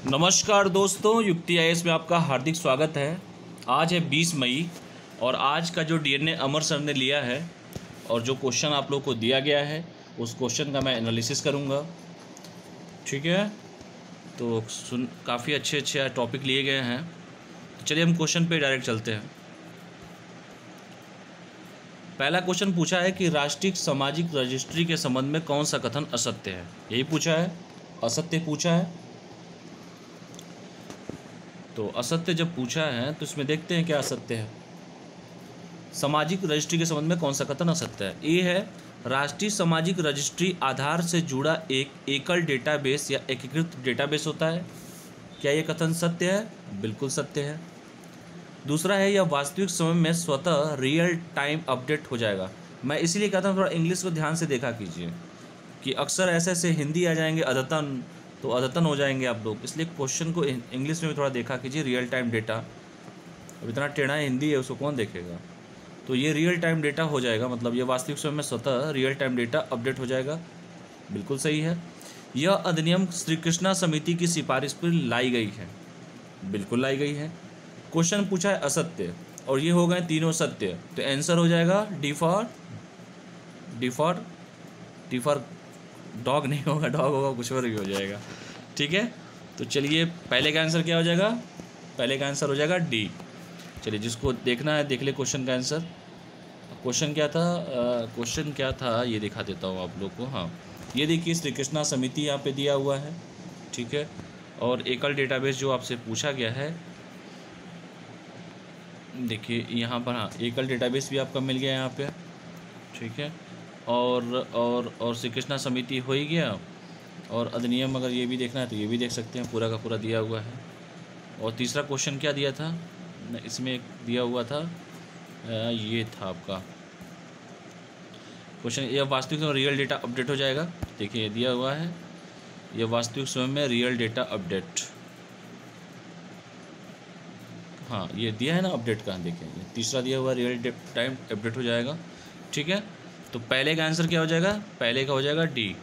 नमस्कार दोस्तों, युक्ति आईएएस में आपका हार्दिक स्वागत है। आज है 20 मई और आज का जो डीएनए अमर सर ने लिया है और जो क्वेश्चन आप लोग को दिया गया है उस क्वेश्चन का मैं एनालिसिस करूंगा। ठीक है, तो काफ़ी अच्छे टॉपिक लिए गए हैं। तो चलिए हम क्वेश्चन पे डायरेक्ट चलते हैं। पहला क्वेश्चन पूछा है कि राष्ट्रीय सामाजिक रजिस्ट्री के संबंध में कौन सा कथन असत्य है। यही पूछा है, असत्य पूछा है। तो असत्य जब पूछा है तो इसमें देखते हैं क्या असत्य है। सामाजिक रजिस्ट्री के संबंध में कौन सा कथन असत्य है। ये है, राष्ट्रीय सामाजिक रजिस्ट्री आधार से जुड़ा एक एकल डेटाबेस या एकीकृत डेटाबेस होता है। क्या ये कथन सत्य है? बिल्कुल सत्य है। दूसरा है, यह वास्तविक समय में स्वतः रियल टाइम अपडेट हो जाएगा। मैं इसीलिए कहता हूँ थोड़ा इंग्लिश को ध्यान से देखा कीजिए कि अक्सर ऐसे हिंदी आ जाएंगे अद्यतन, तो अद्यतन हो जाएंगे आप लोग। इसलिए क्वेश्चन को इंग्लिश में भी थोड़ा देखा कीजिए। रियल टाइम डेटा, अब इतना टेढ़ा हिंदी है उसको कौन देखेगा। तो ये रियल टाइम डेटा हो जाएगा, मतलब ये वास्तविक समय में स्वतः रियल टाइम डेटा अपडेट हो जाएगा। बिल्कुल सही है। यह अधिनियम श्री कृष्णा समिति की सिफारिश पर लाई गई है। बिल्कुल लाई गई है। क्वेश्चन पूछा है असत्य और ये हो गए तीनों सत्य, तो आंसर हो जाएगा डी फॉर डॉग नहीं होगा, डॉग होगा कुछ और भी हो जाएगा। ठीक है, तो चलिए पहले का आंसर क्या हो जाएगा? पहले का आंसर हो जाएगा डी। चलिए जिसको देखना है देख ले क्वेश्चन का आंसर। क्वेश्चन क्या था ये दिखा देता हूँ आप लोग को। हाँ, ये देखिए श्री कृष्णा समिति यहाँ पे दिया हुआ है। ठीक है, और एकल डेटाबेस जो आपसे पूछा गया है, देखिए यहाँ पर, हाँ एकल डेटाबेस भी आपका मिल गया यहाँ पे। ठीक है, और श्री कृष्णा समिति हो ही गया, और अधिनियम अगर ये भी देखना है तो ये भी देख सकते हैं, पूरा का पूरा दिया हुआ है। और तीसरा क्वेश्चन क्या दिया था इसमें, एक दिया हुआ था, ये था आपका क्वेश्चन, यह वास्तविक समय रियल डेटा अपडेट हो जाएगा। देखिए दिया हुआ है, यह वास्तविक समय में रियल डेटा अपडेट, हाँ ये दिया है ना अपडेट का। देखिए तीसरा दिया हुआ रियल टाइम अपडेट हो जाएगा। ठीक है, तो पहले का आंसर क्या हो जाएगा? पहले का हो जाएगा डी।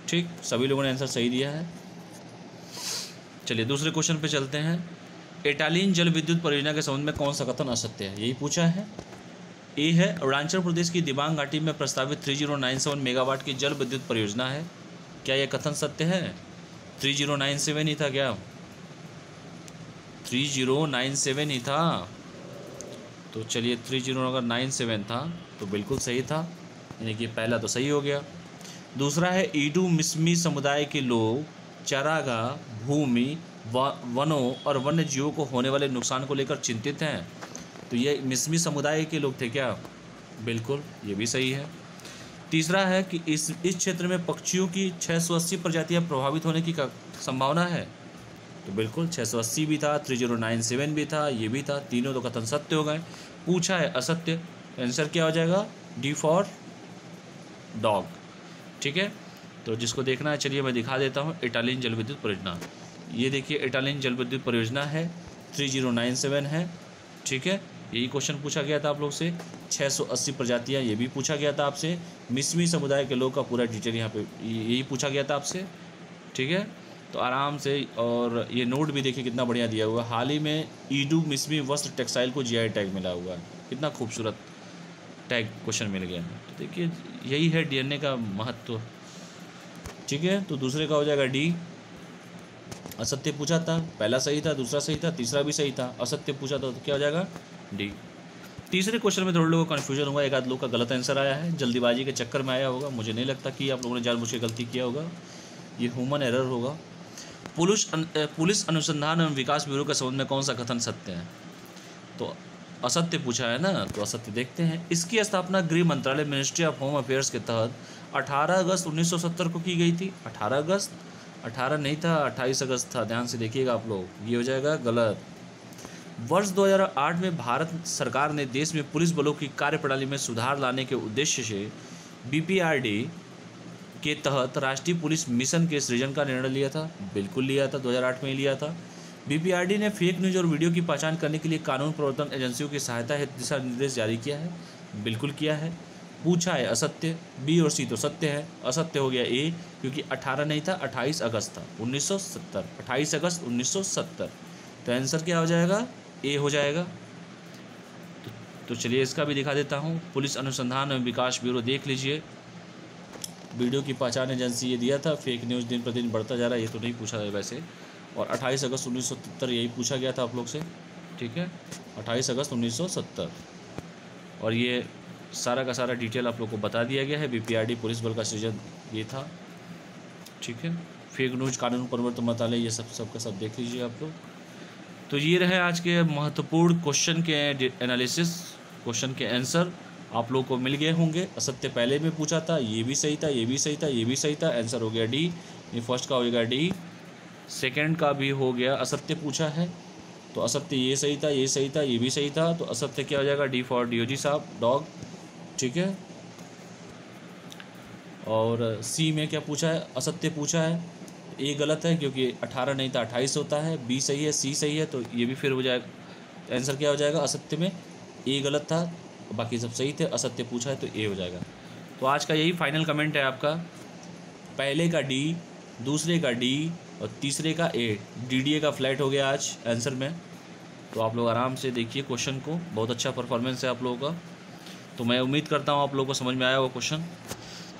ठीक, सभी लोगों ने आंसर सही दिया है। चलिए दूसरे क्वेश्चन पे चलते हैं। एटालीन जल विद्युत परियोजना के संबंध में कौन सा कथन असत्य है? यही पूछा है। ए है, अरुणाचल प्रदेश की दिबांग घाटी में प्रस्तावित 3097 मेगावाट की जल विद्युत परियोजना है। क्या यह कथन सत्य है? 3097 ही था क्या? 3097 ही था। तो चलिए 3097 था तो बिल्कुल सही था, यानी कि पहला तो सही हो गया। दूसरा है, ईडू मिसमी समुदाय के लोग चारागाह, भूमि, वनों और वन्य जीवों को होने वाले नुकसान को लेकर चिंतित हैं। तो ये मिसमी समुदाय के लोग थे क्या? बिल्कुल, ये भी सही है। तीसरा है कि इस क्षेत्र में पक्षियों की 680 प्रजातियां प्रभावित होने की संभावना है। तो बिल्कुल 680 भी था, 3097 भी था, ये भी था, तीनों तो कथन सत्य हो गए। पूछा है असत्य, आंसर क्या हो जाएगा? D for dog. ठीक है, तो जिसको देखना है चलिए मैं दिखा देता हूँ। एटालीन जल विद्युत परियोजना, ये देखिए एटालीन जल विद्युत परियोजना है, 3097 है। ठीक है, यही क्वेश्चन पूछा गया था आप लोग से। 680 प्रजातियाँ, ये भी पूछा गया था आपसे। मिसमी समुदाय के लोग का पूरा डिटेल यहाँ पे यही पूछा गया था आपसे। ठीक है, तो आराम से, और ये नोट भी देखिए कितना बढ़िया दिया हुआ है। हाल ही में ईडू मिसमी वस्त्र टेक्सटाइल को जीआई टैग मिला हुआ है। कितना खूबसूरत टैग क्वेश्चन मिल गया है। तो देखिए यही है डीएनए का महत्व। ठीक है, तो दूसरे का हो जाएगा डी। असत्य पूछा था, पहला सही था, दूसरा सही था, तीसरा भी सही था। असत्य पूछा था तो क्या हो जाएगा? डी। तीसरे क्वेश्चन में थोड़े लोगों को कन्फ्यूजन होगा, एक आध लोग का गलत आंसर आया है, जल्दीबाजी के चक्कर में आया होगा। मुझे नहीं लगता कि आप लोगों ने जानबूझ के गलती किया होगा, ये ह्यूमन एरर होगा। पुलिस अनुसंधान एवं विकास ब्यूरो के संबंध में कौन सा कथन सत्य है? तो असत्य पूछा है ना, तो असत्य देखते हैं। इसकी स्थापना गृह मंत्रालय, मिनिस्ट्री ऑफ होम अफेयर्स के तहत 18 अगस्त 1970 को की गई थी। 18 अगस्त, 18 नहीं था, 28 अगस्त था। ध्यान से देखिएगा आप लोग, ये हो जाएगा गलत। वर्ष 2008 में भारत सरकार ने देश में पुलिस बलों की कार्यप्रणाली में सुधार लाने के उद्देश्य से बीपीआरडी के तहत राष्ट्रीय पुलिस मिशन के सृजन का निर्णय लिया था। बिल्कुल लिया था, 2008 में ही लिया था। बीपीआरडी ने फेक न्यूज़ और वीडियो की पहचान करने के लिए कानून प्रवर्तन एजेंसियों की सहायता हेतु दिशा निर्देश जारी किया है। बिल्कुल किया है। पूछा है असत्य, बी और सी तो सत्य है, असत्य हो गया ए, क्योंकि 18 नहीं था, 28 अगस्त था 1970, 28 अगस्त 1970। तो आंसर क्या हो जाएगा, ए हो जाएगा। तो चलिए इसका भी दिखा देता हूँ। पुलिस अनुसंधान एवं विकास ब्यूरो, देख लीजिए, वीडियो की पहचान एजेंसी ये दिया था। फेक न्यूज़ दिन प्रतिदिन बढ़ता जा रहा है, ये तो नहीं पूछा है वैसे। और 28 अगस्त 1970 यही पूछा गया था आप लोग से, ठीक है, 28 अगस्त 1970। और ये सारा का सारा डिटेल आप लोग को बता दिया गया है। बीपीआरडी पुलिस बल का सृजन ये था, ठीक है। फेक न्यूज़ कानून परिवर्तन मंत्रालय, ये सब का सब देख लीजिए आप लोग। तो ये रहे आज के महत्वपूर्ण क्वेश्चन के एनालिसिस, क्वेश्चन के आंसर आप लोग को मिल गए होंगे। असत्य पहले में पूछा था, ये भी सही था, ये भी सही था, ये भी सही था, आंसर हो गया डी। ये फर्स्ट का हो गया डी। सेकंड का भी हो गया, असत्य पूछा है तो असत्य ये सही था, ये सही था, ये भी सही था, तो असत्य क्या हो जाएगा, डी फॉर डीओजी साहब, डॉग, ठीक है। और सी में क्या पूछा है, असत्य पूछा है, ए गलत है क्योंकि 18 नहीं था 28 होता है, बी सही है, सी सही है, तो ये भी फिर हो जाएगा, आंसर क्या हो जाएगा, असत्य में ए गलत था, बाकी सब सही थे, असत्य पूछा है तो ए हो जाएगा। तो आज का यही फाइनल कमेंट है आपका, पहले का डी, दूसरे का डी और तीसरे का ए, डीडीए का फ्लैट हो गया आज आंसर में। तो आप लोग आराम से देखिए क्वेश्चन को, बहुत अच्छा परफॉर्मेंस है आप लोगों का। तो मैं उम्मीद करता हूँ आप लोगों को समझ में आया वो क्वेश्चन।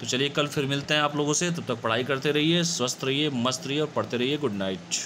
तो चलिए कल फिर मिलते हैं आप लोगों से, तब तक पढ़ाई करते रहिए, स्वस्थ रहिए, मस्त रहिए और पढ़ते रहिए। Good night.